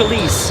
release.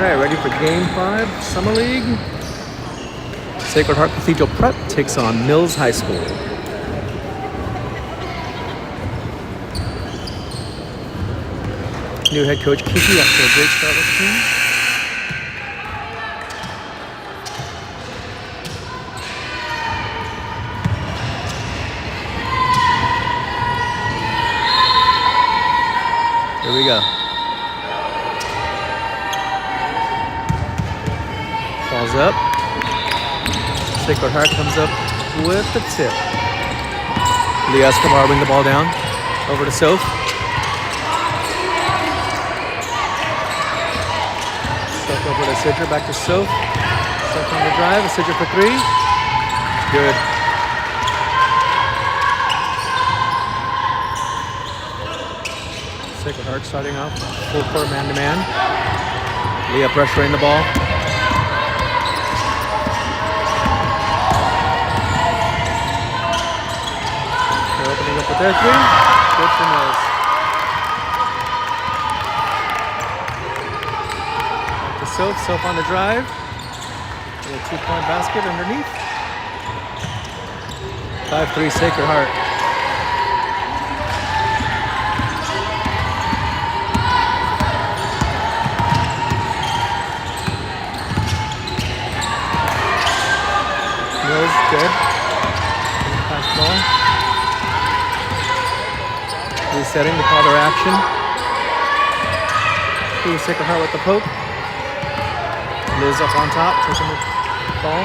Alright, ready for Game 5, Summer League. Sacred Heart Cathedral Prep takes on Mills High School. New head coach Kiki after a great start with the team. Here we go. Falls up. Sacred Heart comes up with the tip. Leah Escobar bring the ball down. Over to Soph. Soph over to Sidra. Back to Soph. Soph on the drive. Sidra for three. Good. Sacred Heart starting off full court man-to-man. Leah pressuring the ball. They're opening up with their three. Good for Mills. Back to Soph. Soph on the drive. A 2-point basket underneath. 5-3 Sacred Heart. Mills, good. Pass ball. Resetting to call their action. Sacred Heart with the poke. Liz up on top, taking the ball.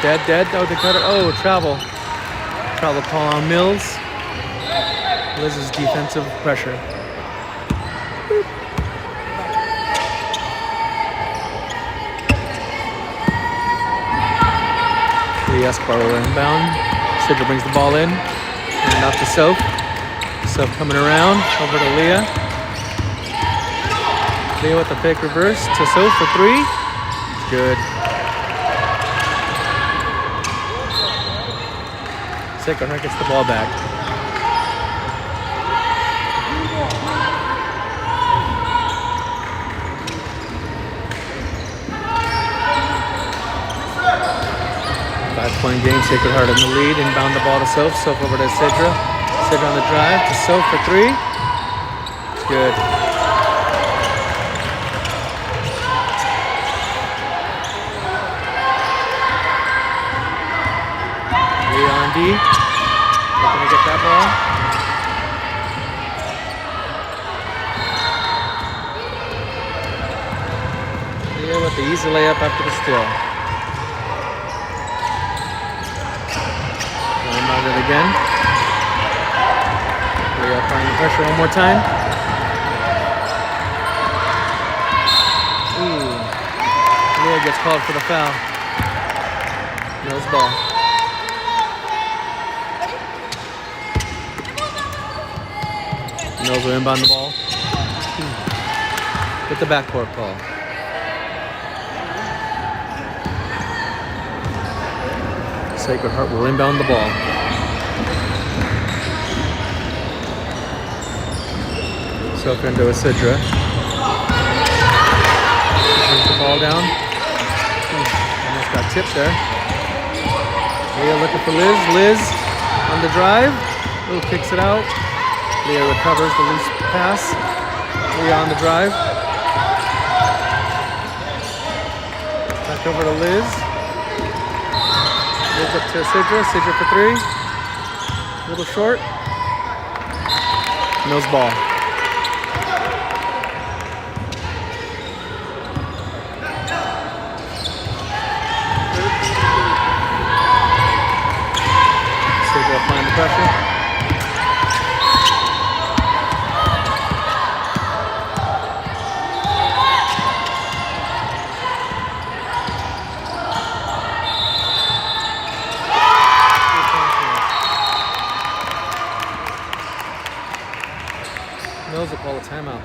Dead. Oh, they cut it. Oh, travel. Travel call on Mills. Liz's defensive pressure. Escobar will inbound. Sidra brings the ball in. And off to Soph. Soph coming around. Over to Leah. Leah with the fake reverse to Soph for three. Good. Sacred Heart gets the ball back. Five-point game, Sacred Heart in the lead. Inbound the ball to Soph. Soph over to Sidra. Sidra on the drive to Soph for three. It's good. Leah on D. Looking to get that ball. Leah with the easy layup after the steal. It again. Leah applying the pressure one more time. Ooh. Leah gets called for the foul. Mills ball. Mills will inbound the ball. With the backcourt call. Sacred Heart will inbound the ball. Soph into Sidra. Brings the ball down. Almost got tipped there. Leah looking for Liz. Liz on the drive. Ooh, kicks it out. Leah recovers the loose pass. Leah on the drive. Back over to Liz. Liz up to Sidra. Sidra for three. A little short. Mills ball. Applying the pressure. Mills will call a timeout.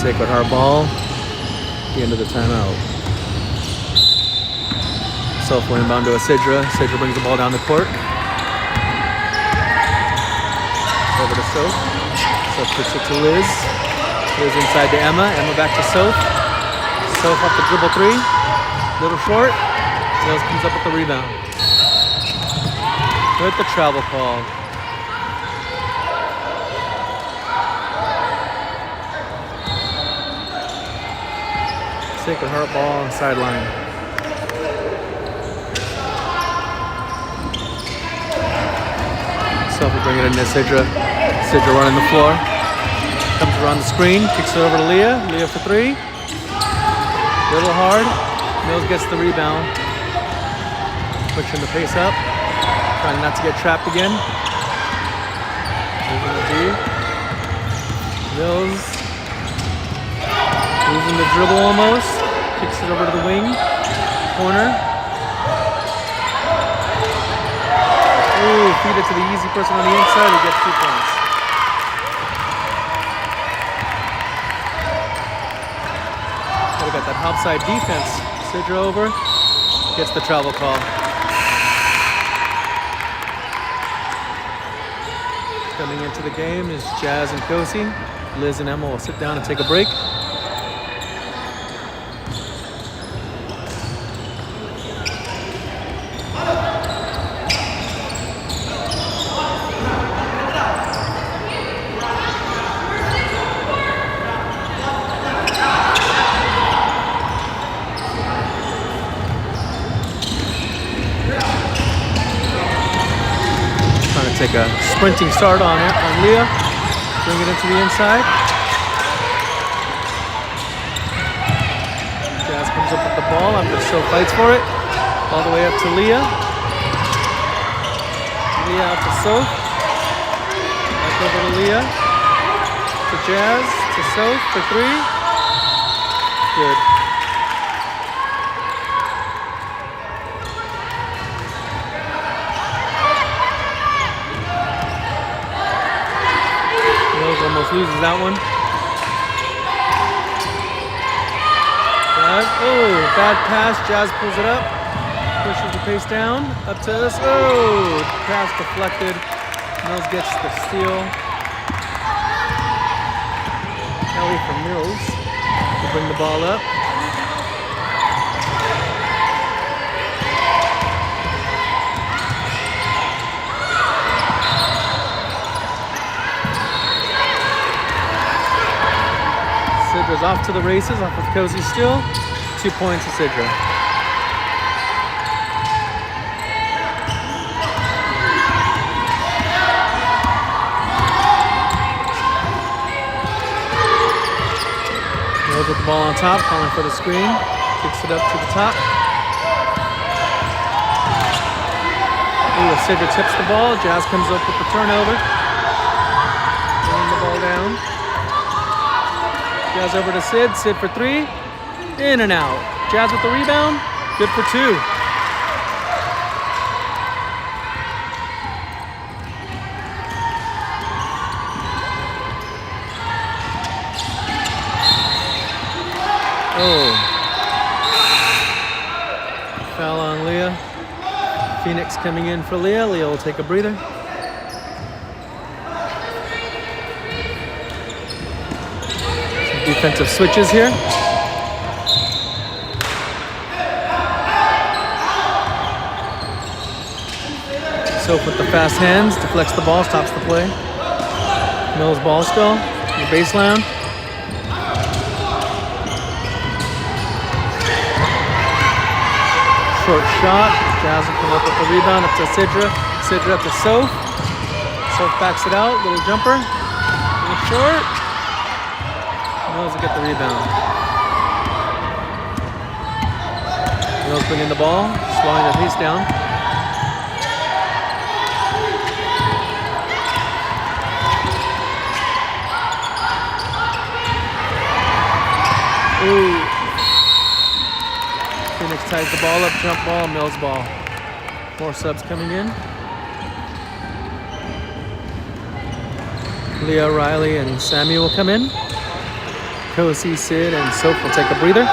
Sacred Heart ball. The end of the timeout. Soph will inbound to Sidra. Sidra brings the ball down the court. Over to Soph. Soph puts it to Liz. Liz inside to Emma. Emma back to Soph. Soph up the dribble three. Little short. Mills comes up with the rebound. With the travel call. Sacred Heart ball on the sideline. Soph will bring it into Sidra. Sidra running the floor. Comes around the screen, kicks it over to Leah. Leah for three. Little hard. Mills gets the rebound. Pushing the pace up. Trying not to get trapped again. Mills losing the dribble almost. Kicks it over to the wing. Corner. Ooh, feed it to the easy person on the inside. He gets 2 points. Gotta get that outside defense. Sidra over. Gets the travel call. Coming into the game is Jazz and Kosi. Liz and Emma will sit down and take a break. take a sprinting start on it on Leah. Bring it into the inside. Jazz comes up with the ball after So fights for it. All the way up to Leah. Leah out to So. Back over to Leah. To Jazz. To So for 3. Good. Mills almost loses that one. Oh, bad pass. Jazz pulls it up. Pushes the pace down. Up to us. Oh, pass deflected. Mills gets the steal. Kelly from Mills to bring the ball up. Sidra's off to the races, off with Cozy steal. 2 points to Sidra. Mills with the ball on top, calling for the screen. Kicks it up to the top. Ooh, Sidra tips the ball. Jazz comes up with the turnover. Bringing the ball down. Jazz over to Sid. Sid for 3. In and out. Jazz with the rebound. Good for 2. Oh. Foul on Leah. Phoenix coming in for Leah. Leah will take a breather. Some defensive switches here. Soap with the fast hands, deflects the ball, stops the play. Mills ball still, the baseline. Short shot, Jazz will come up with the rebound, up to Sidra. Sidra up to Soph. Soph backs it out, little jumper. A little short. Mills will get the rebound. Mills bringing the ball, slowing the pace down. Ooh. Phoenix ties the ball up, jump ball, Mills ball. More subs coming in. Leah, Riley, and Sammy will come in. Kosi, Sid, and Soap will take a breather.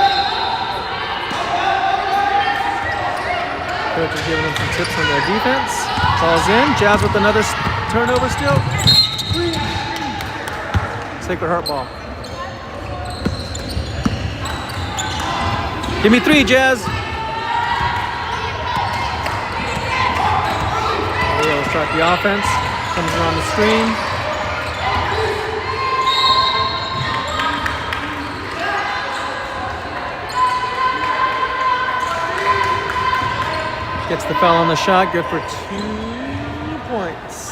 Coach is giving them some tips on their defense. Calls in. Jazz with another turnover still. Sacred Heart ball. Give me 3, Jazz. Leah will start the offense. Comes around the screen. Gets the foul on the shot. Good for 2 points.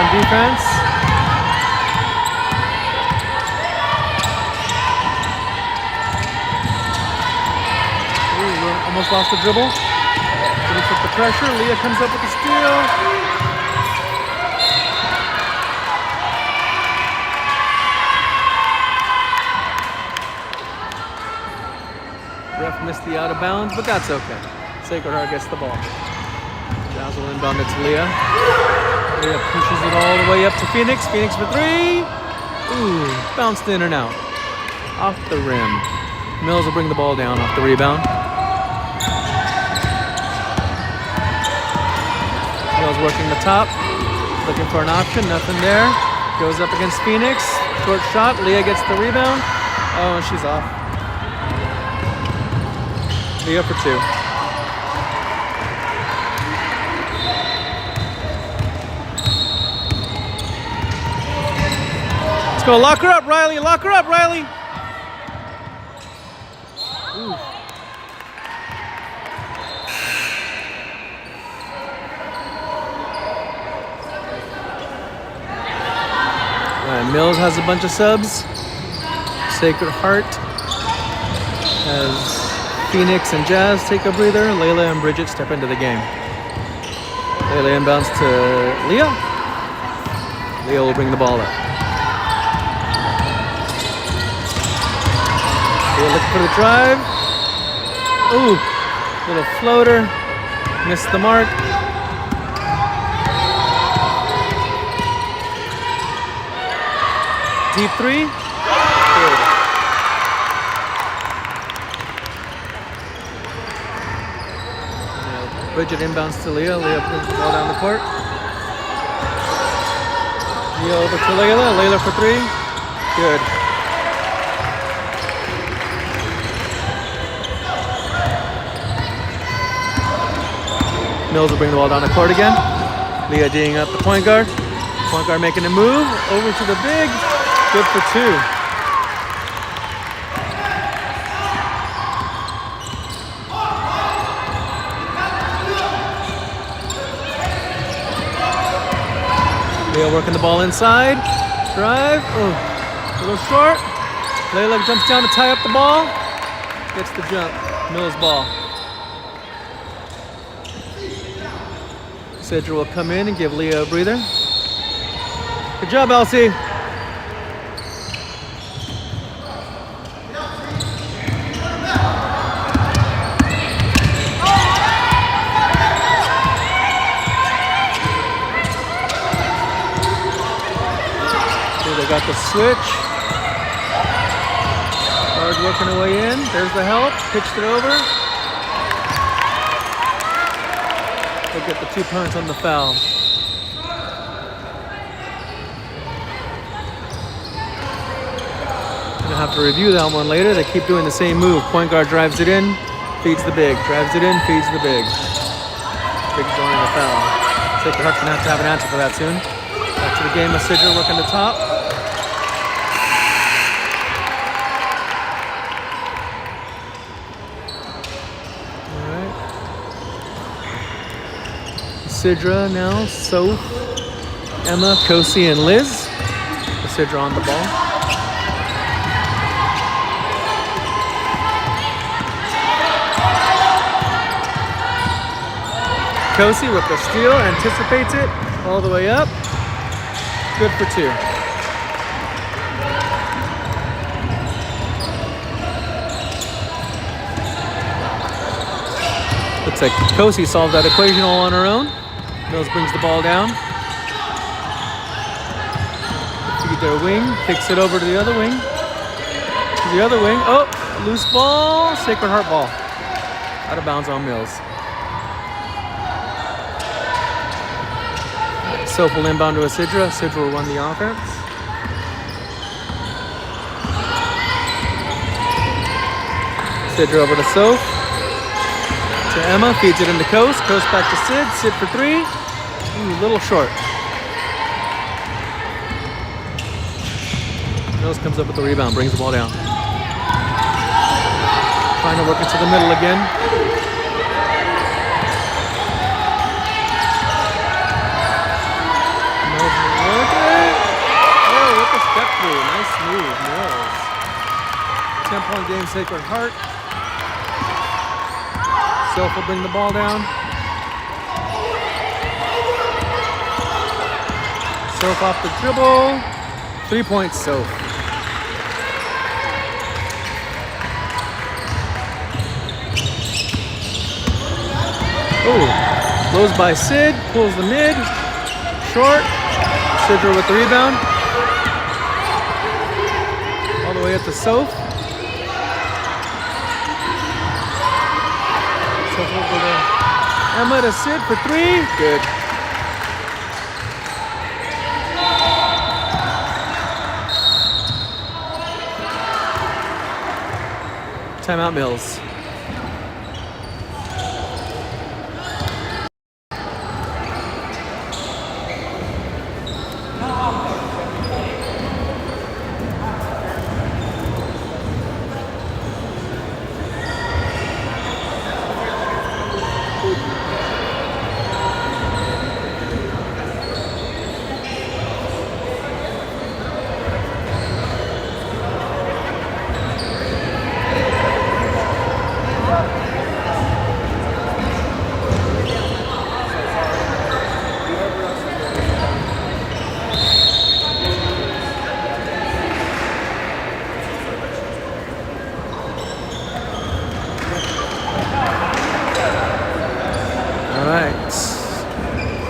Defense. Ooh, almost lost the dribble. Didn't put the pressure. Leah comes up with the steal. Ref missed the out of bounds, but that's okay. Sacred Heart gets the ball. Jazz will inbound it to Leah. Leah pushes it all the way up to Phoenix. Phoenix for 3. Ooh, bounced in and out. Off the rim. Mills will bring the ball down off the rebound. Mills working the top. Looking for an option. Nothing there. Goes up against Phoenix. Short shot. Leah gets the rebound. Oh, she's off. Leah for 2. Go, lock her up, Riley. Lock her up, Riley. Ooh. All right, Mills has a bunch of subs. Sacred Heart has Phoenix and Jazz take a breather. Layla and Bridget step into the game. Layla inbounds to Leah. Leah will bring the ball up. Leah looking for the drive. Ooh, little floater. Missed the mark. Deep three. Good. Bridget inbounds to Leah. Leah brings the ball down the court. Leah over to Layla. Layla for three. Good. Mills will bring the ball down the court again. Leah D'ing up the point guard. Point guard making a move. Over to the big. Good for two. Leah working the ball inside. Drive. Oh, a little short. Layla jumps down to tie up the ball. Gets the jump. Mills ball. Sidra will come in and give Leah a breather. Good job, Elsie. They got the switch. Hard working her way in. There's the help. Pitched it over. They'll get the 2 points on the foul. Gonna have to review that one later. They keep doing the same move. Point guard drives it in, feeds the big. Drives it in, feeds the big. Big drawing the foul. Sacred Heart's gonna have to have an answer for that soon. Back to the game. Sidra working the top. Sidra now, Soph, Emma, Kosi, and Liz. Sidra on the ball. Kosi with the steal, anticipates it, all the way up. Good for two. Looks like Kosi solved that equation all on her own. Mills brings the ball down. Feed their wing, kicks it over to the other wing. To the other wing. Oh, loose ball. Sacred Heart ball. Out of bounds on Mills. Soph will inbound to Sidra. Sidra will run the offense. Sidra over to Soph. To Emma, feeds it into Coast. Coast back to Sid. Sid for three. Ooh, little short. Mills comes up with the rebound, brings the ball down. Trying to work it to the middle again. Mills will work it. Oh, with the step through. Nice move, Mills. 10-point game, Sacred Heart. Soph will bring the ball down. Soph off the dribble. 3 points, Soph. Oh, blows by Sid, pulls the mid. Short. Sidra with the rebound. All the way up to Soph. Over to Emma to Sid for three. Good. Timeout, Mills.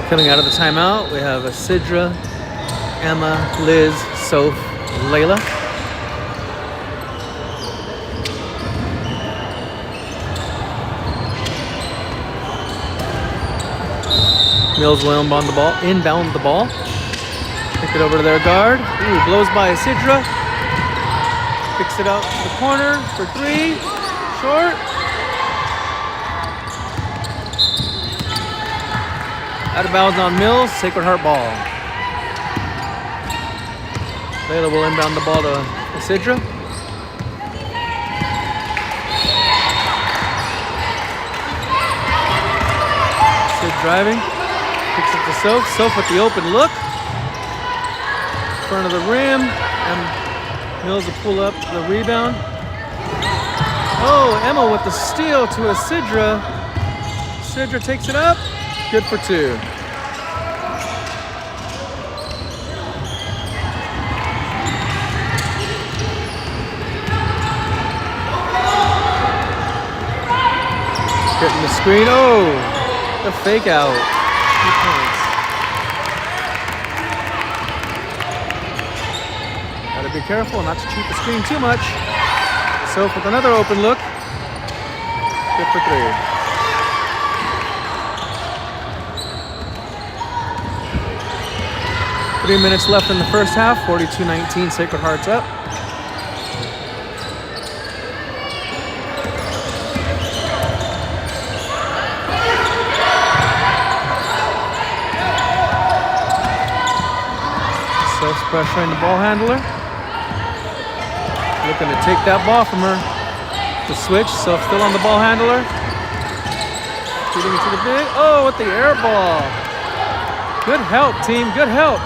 Coming out of the timeout, we have Sidra, Emma, Liz, Soph, Layla. Mills will inbound the ball. Pick it over to their guard. Ooh, blows by Sidra. Picks it out to the corner for 3. Short. Out of bounds on Mills. Sacred Heart ball. Layla will inbound the ball to Sidra. Sid driving. Picks up to Soph. Soph with the open look. Front of the rim. And Mills will pull up the rebound. Oh, Emma with the steal to a Sidra. Sidra takes it up. Good for 2. Getting the screen. Oh, the fake out. 2 points. Gotta be careful not to cheat the screen too much. Soph with another open look. Good for 3. Three minutes left in the first half. 42-19. Sacred Heart's up. Soph's pressuring the ball handler. Looking to take that ball from her. The switch. Soph still on the ball handler. Shooting it to the big. Oh, with the air ball. Good help, team. Good help.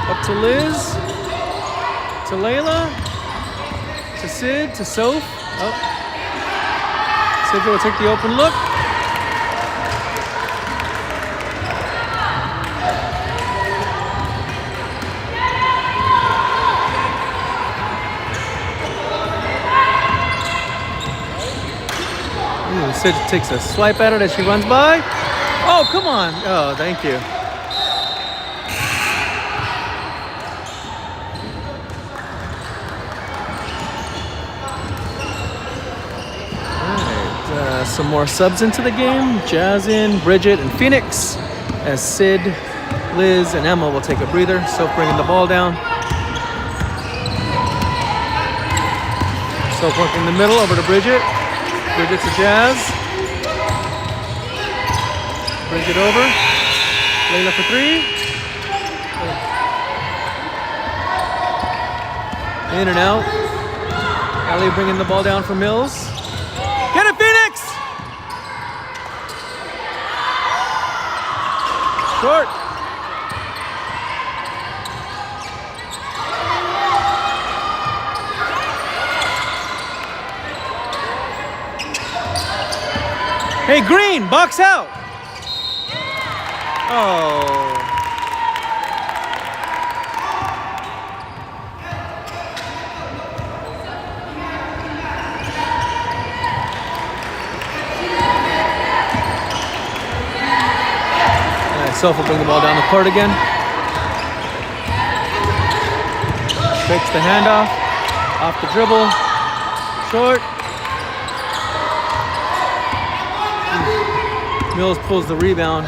Up to Liz, to Layla, to Sid, to Soph. Oh. Sid will take the open look. Ooh, Sid takes a swipe at it as she runs by. Oh, come on. Oh, thank you. Some more subs into the game. Jazz in, Bridget, and Phoenix. As Sid, Liz, and Emma will take a breather. Soph bringing the ball down. Soph working in the middle over to Bridget. Bridget to Jazz. Bridget over. Layla for 3. In and out. Ellie bringing the ball down for Mills. Get it, Phoenix! Short. Hey, Green, box out. Oh. Soph will bring the ball down the court again. Takes the handoff. Off the dribble. Short. Mills pulls the rebound.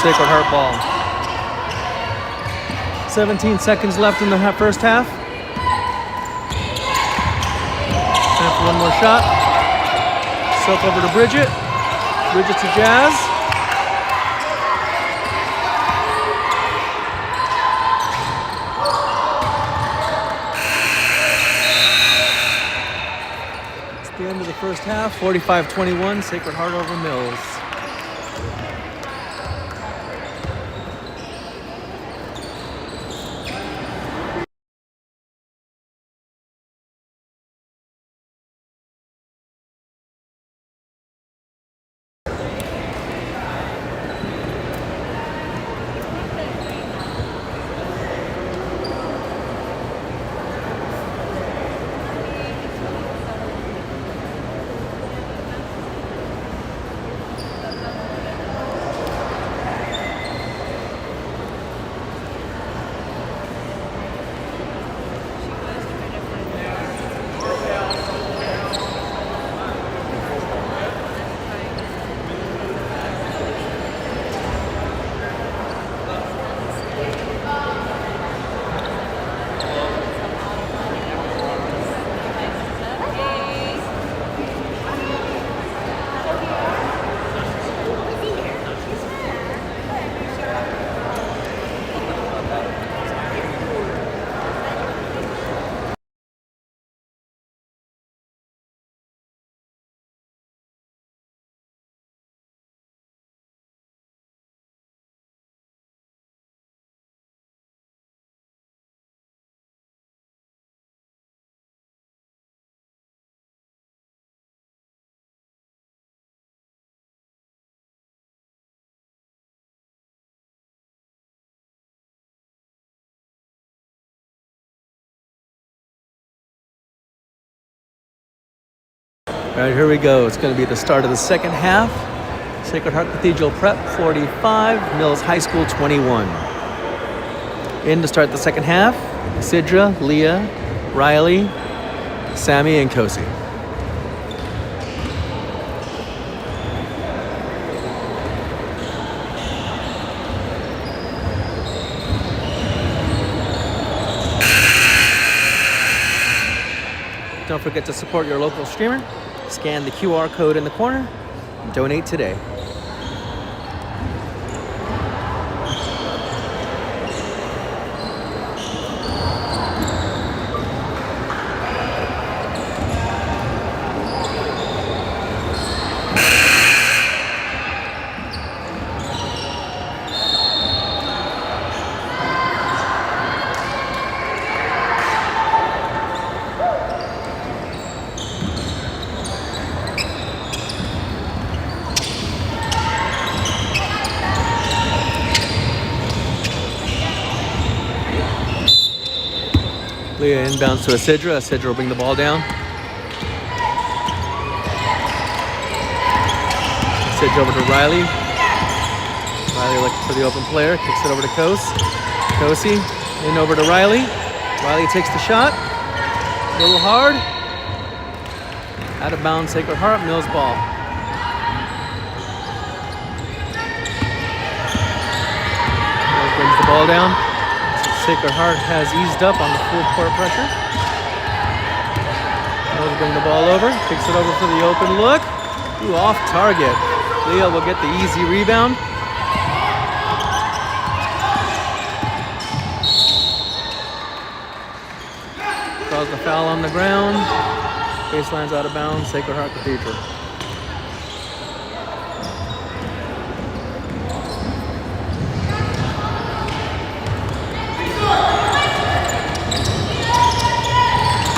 Sacred Heart ball. 17 seconds left in the first half. Time for one more shot. Soph over to Bridget. Bridget to Jazz. It's the end of the first half. 45-21. Sacred Heart over Mills. All right, here we go. It's going to be the start of the second half. Sacred Heart Cathedral Prep 45, Mills High School 21. In to start the second half, Sidra, Leah, Riley, Sammy, and Kosi. Don't forget to support your local streamer. Scan the QR code in the corner and donate today. Leah inbounds to Asidra. Asidra will bring the ball down. Asidra over to Riley. Riley looking for the open player. Kicks it over to Kosi in over to Riley. Riley takes the shot. A little hard. Out of bounds, Sacred Heart. Mills ball. Mills brings the ball down. Sacred Heart has eased up on the full court pressure. Mills bring the ball over, kicks it over for the open look. Ooh, off target. Leah will get the easy rebound. Draws the foul on the ground. Baseline's out of bounds, Sacred Heart Cathedral.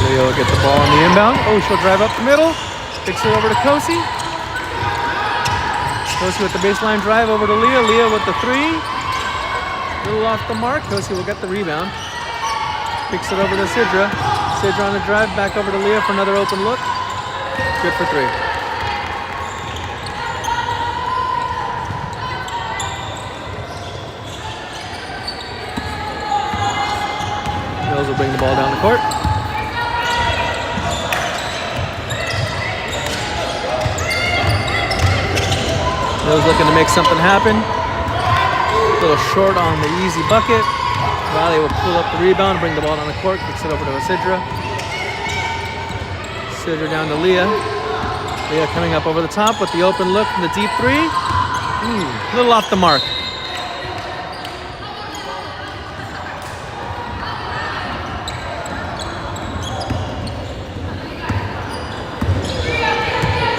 Leah will get the ball on the inbound. Oh, she'll drive up the middle. Kicks it over to Kosi. Kosi with the baseline drive over to Leah. Leah with the three. A little off the mark. Kosi will get the rebound. Kicks it over to Sidra. Sidra on the drive. Back over to Leah for another open look. Good for three. Mills will bring the ball down the court. Mills looking to make something happen. A little short on the easy bucket. Riley will pull up the rebound, bring the ball down the court, kicks it over to Asidra. Asidra down to Leah. Leah coming up over the top with the open look from the deep three. A little off the mark.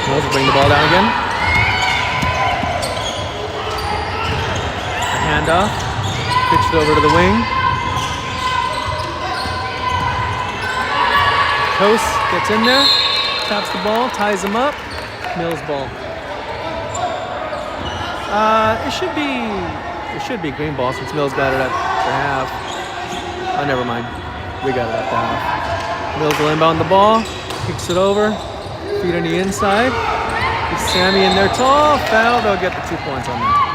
Mills will bring the ball down again. Handoff, pitched over to the wing. Coase gets in there, taps the ball, ties him up. Mills ball. It should be green ball since Mills got it at the half. Oh, never mind. We got it at the half. Mills will inbound the ball, kicks it over, feet on the inside. Gets Sammy in there tall, foul. They'll get the 2 points on that.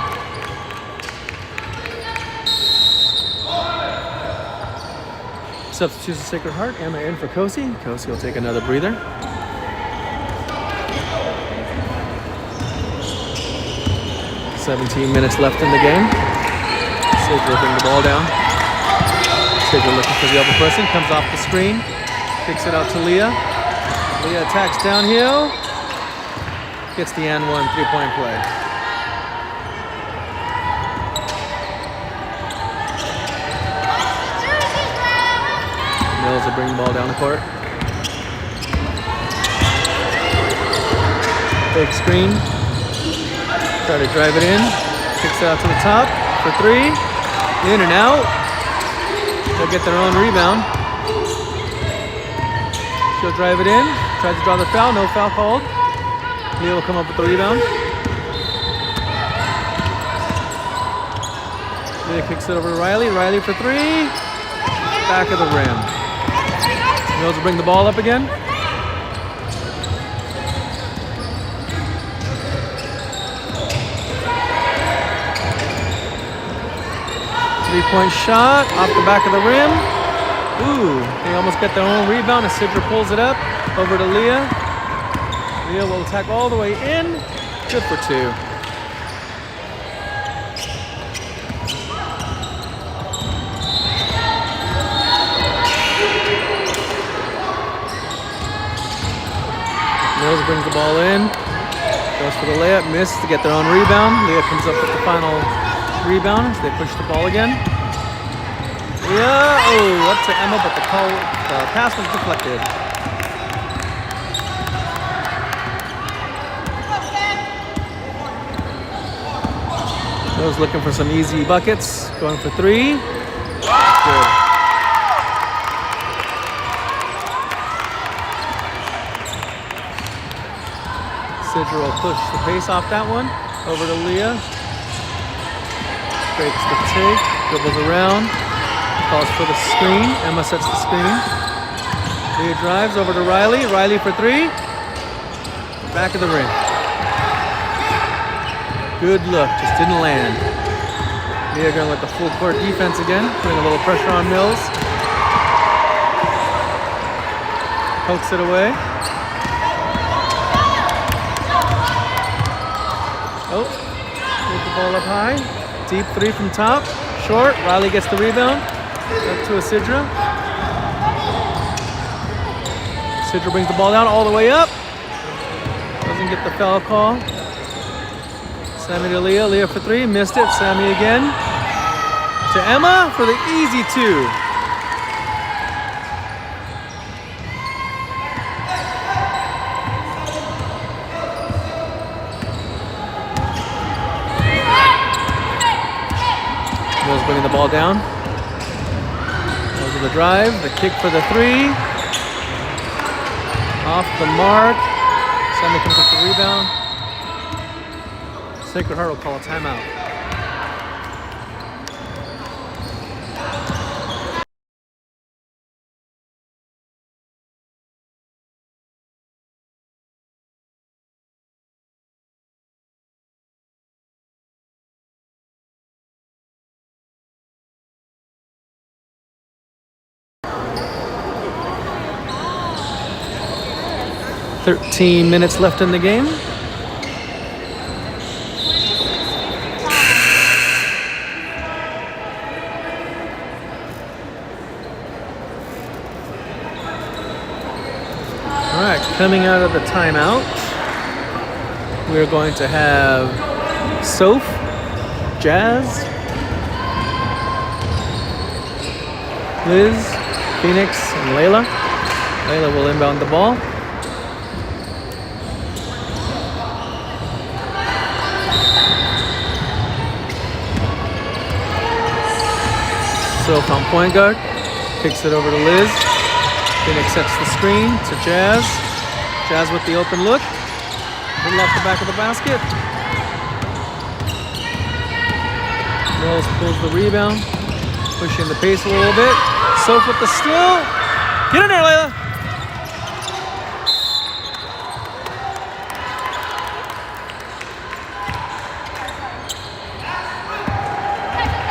Substitutes the Sacred Heart. Emma in for Kosi. Kosi will take another breather. "17 minutes left in the game. Sidra will bring the ball down. Sidra looking for the open person. Comes off the screen. Kicks it out to Leah. Leah attacks downhill. Gets the N1 3-point play. Mills will bring the ball down the court. Fake screen. Try to drive it in. Kicks it out to the top for three. In and out. They'll get their own rebound. She'll drive it in. Tries to draw the foul. No foul called. Leah will come up with the rebound. Leah kicks it over to Riley. Riley for three. Back of the rim. Mills will bring the ball up again. 3-point shot off the back of the rim. Ooh, they almost get their own rebound. Isidra pulls it up over to Leah. Leah will attack all the way in. Good for 2. Mills brings the ball in. Goes for the layup, missed to get their own rebound. Leah comes up with the final rebound as they push the ball again. Leah, oh, up to Emma, but the pass was deflected. Mills looking for some easy buckets, going for 3. Good. Sidra will push the pace off that one. Over to Leah. Breaks the take, dribbles around, calls for the screen. Emma sets the screen. Leah drives over to Riley. Riley for 3. Back of the rim. Good look, just didn't land. Leah going with the full court defense again, putting a little pressure on Mills. Pokes it away. Oh, move the ball up high. Deep 3 from top. Short. Riley gets the rebound. Up to Isidra. Isidra brings the ball down all the way up. Doesn't get the foul call. Sammy to Leah. Leah for 3. Missed it. Sammy again. To Emma for the easy 2. Bringing the ball down. Goes to the drive. The kick for the 3. Off the mark. Sammy comes up the rebound. Sacred Heart will call a timeout. .13 minutes left in the game. All right, coming out of the timeout, we're going to have Soph, Jazz, Liz, Phoenix, and Layla. Layla will inbound the ball. Soph on point guard, kicks it over to Liz. Phoenix sets the screen to Jazz. Jazz with the open look. Little off the back of the basket. Mills pulls the rebound, pushing the pace a little bit. Soph with the steal. Get in there, Layla.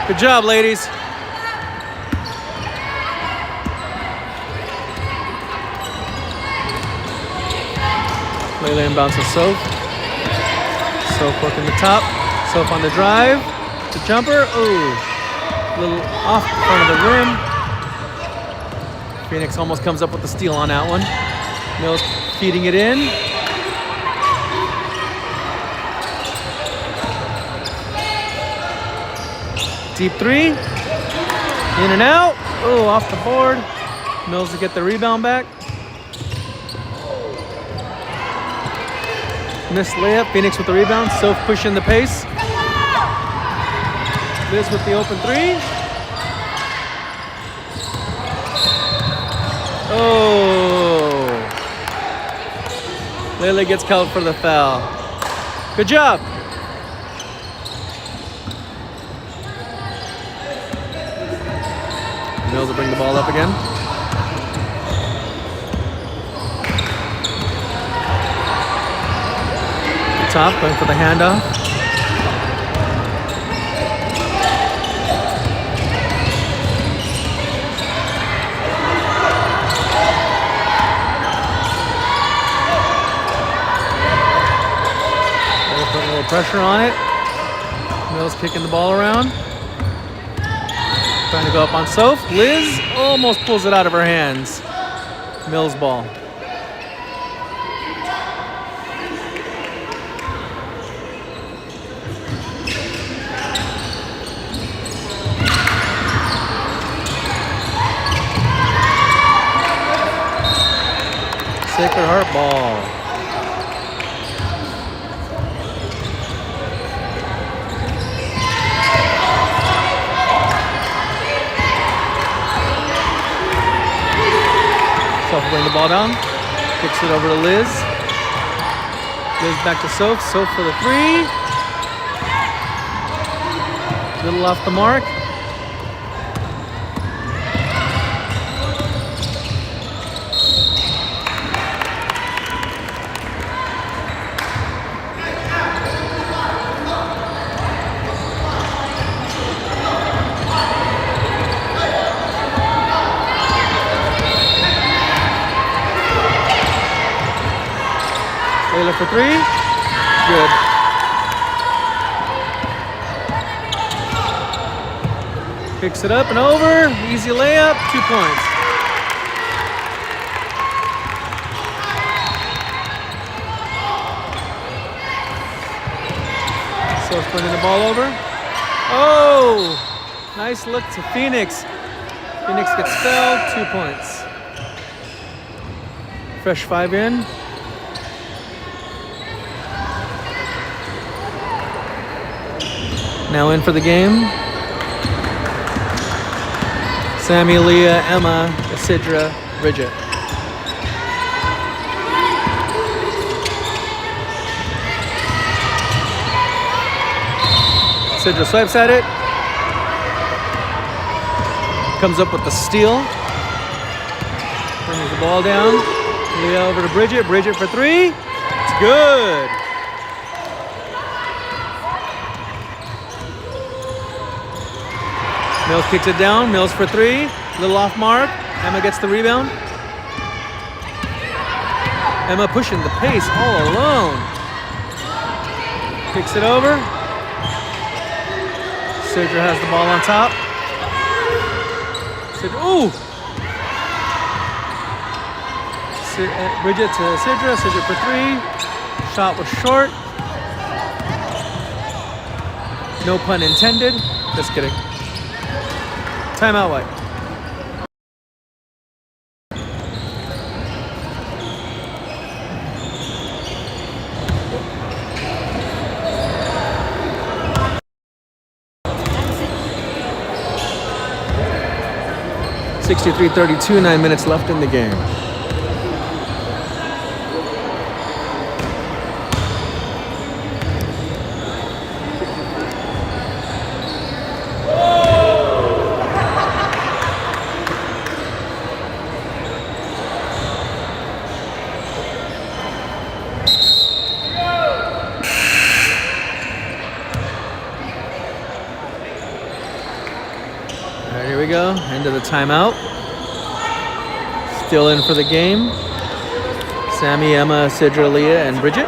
Good job, ladies. Layla inbounds to Soph. Soph working the top. Soph on the drive. The jumper. Ooh. A little off the front of the rim. Phoenix almost comes up with the steal on that one. Mills feeding it in. Deep 3. In and out. Oh, off the board. Mills to get the rebound back. Missed layup. Phoenix with the rebound. Soph pushing the pace. Liz with the open 3. Oh. Layla gets called for the foul. Good job. Mills will bring the ball up again. Top, going for the handoff. pressure on it. Mills kicking the ball around. Trying to go up on Soph. Liz almost pulls it out of her hands. Mills ball. Sacred Heart ball. Soph bring the ball down. Kicks it over to Liz. Liz back to Soph. Soph for the 3. Little off the mark. Layla for 3. Good. Picks it up and over. Easy layup. 2 points. So bringing the ball over. Oh! Nice look to Phoenix. Phoenix gets fouled. 2 points. Fresh 5 in. Now in for the game. Sammy, Leah, Emma, Isidra, Bridget. Isidra swipes at it. Comes up with the steal. Brings the ball down. Leah over to Bridget. Bridget for 3. It's good. Mills kicks it down. Mills for 3. Little off mark. Emma gets the rebound. Emma pushing the pace all alone. Kicks it over. Sidra has the ball on top. Ooh! Bridget to Sidra. Sidra for 3. Shot was short. No pun intended. Just kidding. Timeout, White. (63-32), 9 minutes left in the game. Here we go, into the timeout. Still in for the game. Sammy, Emma, Sidra, Leah, and Bridget.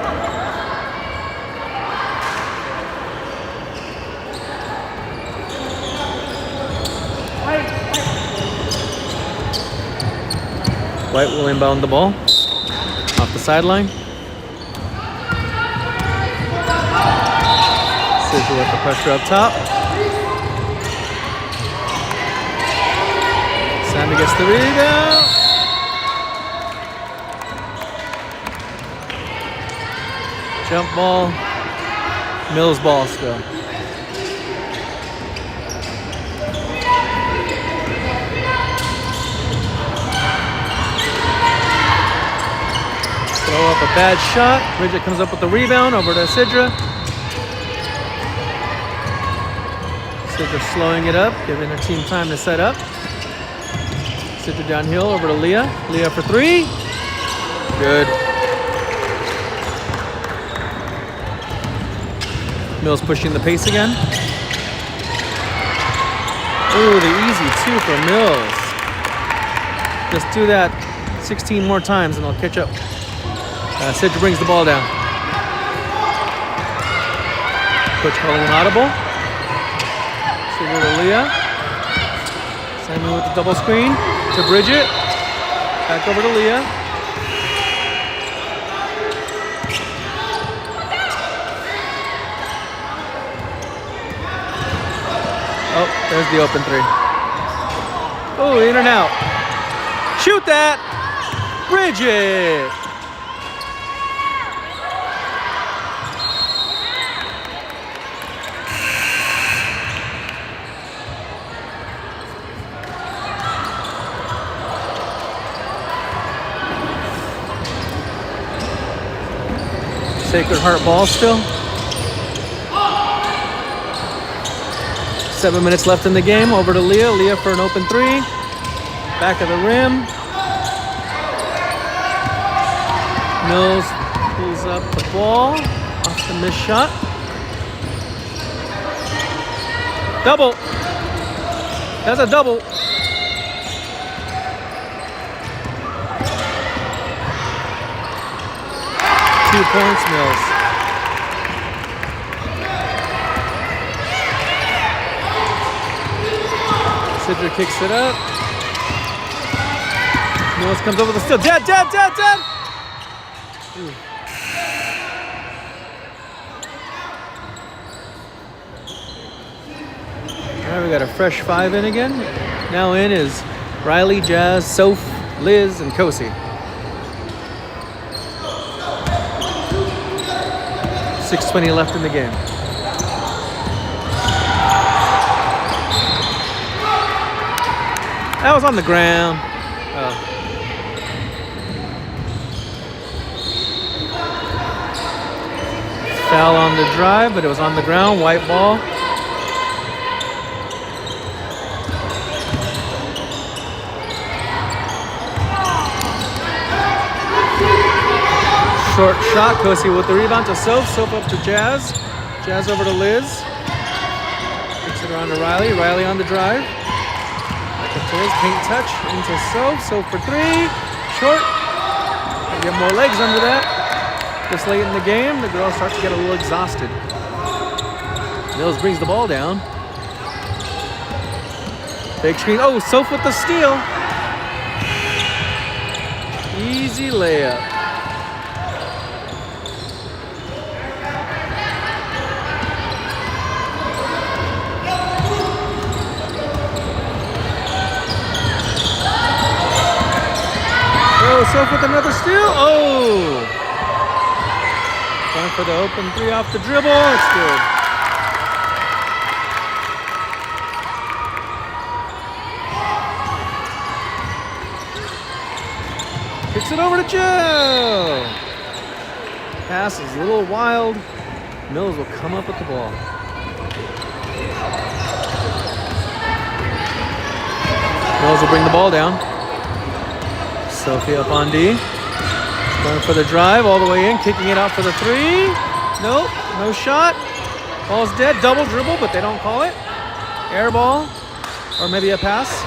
White will inbound the ball off the sideline. Sidra with the pressure up top. Sammy gets the rebound. Jump ball. Mills ball still. Throw up a bad shot. Bridget comes up with the rebound over to Sidra. Sidra slowing it up, giving her team time to set up. Sidra downhill over to Leah. Leah for 3. Good. Mills pushing the pace again. Ooh, the easy 2 for Mills. Just do that 16 more times and they'll catch up. Sidra brings the ball down. Coach calling an audible. Over to Leah. Simon with the double screen to Bridget. Back over to Leah. Oh, there's the open three. Oh, in and out. Shoot that! Bridget! Sacred Heart ball still. 7 minutes left in the game. Over to Leah. Leah for an open three. Back of the rim. Mills pulls up the ball. Off the missed shot. Double. That's a double. Two points, Mills. Sidra kicks it up. Mills comes over the steal. Dead. Ooh. All right, we got a fresh five in again. Now in is Riley, Jazz, Soph, Liz, and Kosi. 6:20 left in the game. That was on the ground. Oh. Foul on the drive, but it was on the ground. White ball. Short shot. Kosi with the rebound to Soph. Soph up to Jazz. Jazz over to Liz. Kicks it around to Riley. Riley on the drive. Paint touch into Soph. Soph for three. Short. Get more legs under that. This late in the game, the girls start to get a little exhausted. Mills brings the ball down. Big screen. Oh, Soph with the steal. Easy layup. Oh, Soph with another steal. Oh! Going for the open three off the dribble. It's good. Kicks it over to Joe. Pass is a little wild. Mills will come up with the ball. Mills will bring the ball down. Sophie up on D. Going for the drive all the way in, kicking it out for the three. Nope, no shot. Ball's dead. Double dribble, but they don't call it. Air ball, or maybe a pass.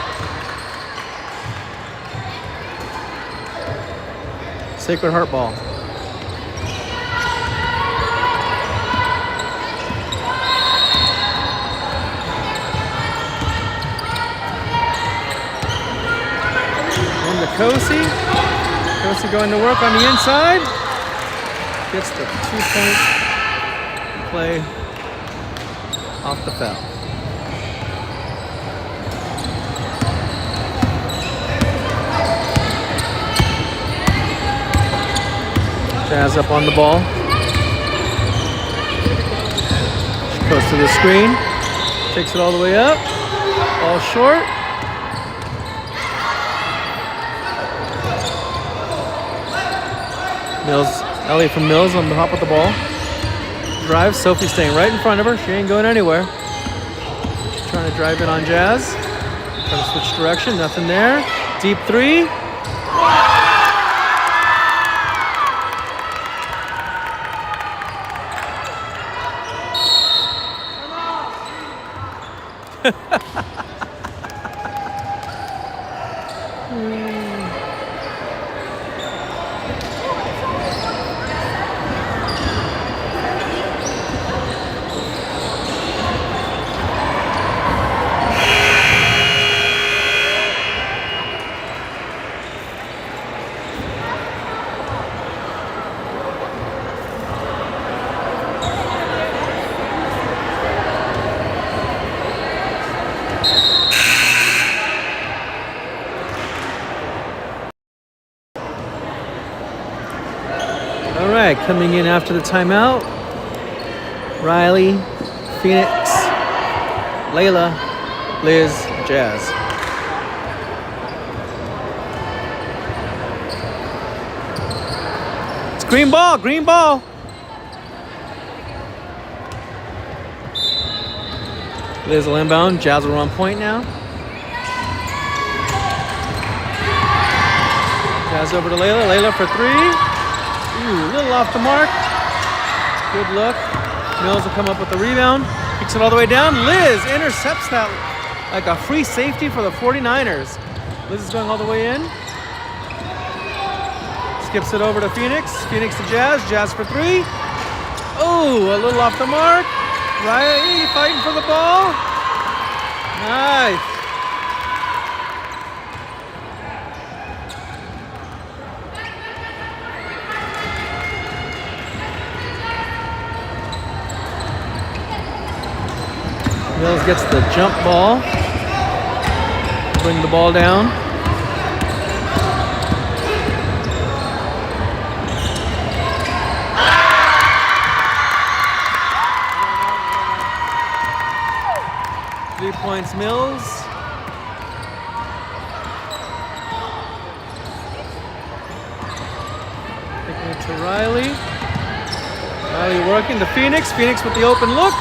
Sacred Heart ball. Kosi. Kosi going to work on the inside. Gets the 2-point play off the foul. Jazz up on the ball. She goes to the screen. Takes it all the way up. Ball short. Mills, Ellie from Mills on the hop with the ball. Drive, Sophie staying right in front of her. She ain't going anywhere. She's trying to drive it on Jazz. Trying to switch direction, nothing there. Deep three. All right, coming in after the timeout, Riley, Phoenix, Layla, Liz, Jazz. It's green ball, green ball. Liz will inbound, Jazz will run point now. Jazz over to Layla, Layla for three. Ooh, a little off the mark. Good look. Mills will come up with the rebound. Kicks it all the way down. Liz intercepts that like a free safety for the 49ers. Liz is going all the way in. Skips it over to Phoenix. Phoenix to Jazz. Jazz for three. Oh, a little off the mark. Riley fighting for the ball. Nice. Mills gets the jump ball. Bring the ball down. Three points, Mills. Taking it to Riley. Riley working to Phoenix. Phoenix with the open look.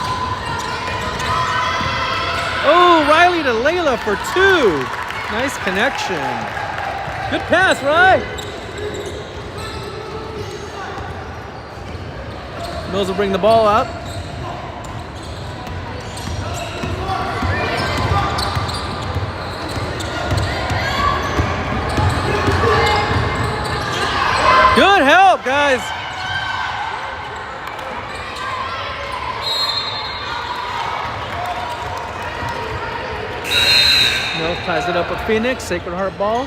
Oh, Riley to Layla for two. Nice connection. Good pass, right? Mills will bring the ball up. Good help, guys. Mills ties it up with Phoenix. Sacred Heart ball.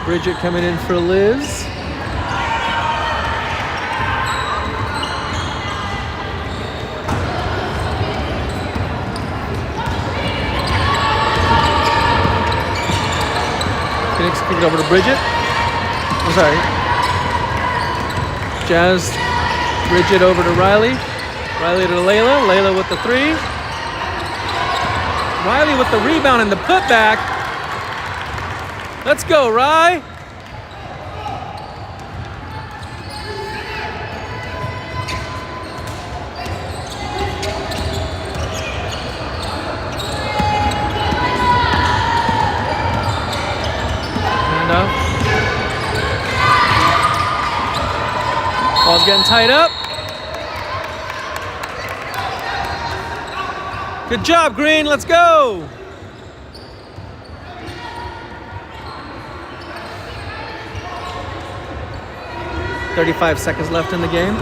Bridget coming in for Liz. Phoenix kick it over to Bridget. I'm sorry. Jazz, Bridget over to Riley. Riley to Layla. Layla with the three. Riley with the rebound and the putback. Let's go, Rye. Ball's getting tied up. Good job, Green. Let's go. "35 seconds left in the game.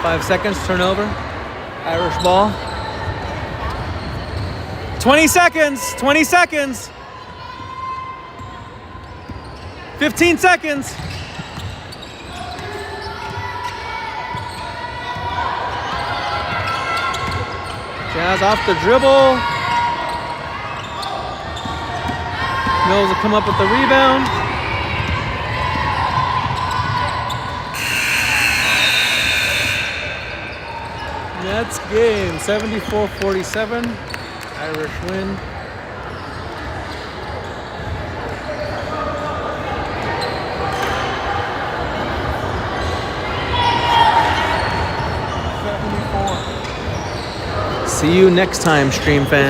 "5 seconds, turnover. Irish ball. 20 seconds, 20 seconds. 15 seconds. Jazz off the dribble. Mills will come up with the rebound. That's game. 74-47. Irish win. See you next time, stream fans.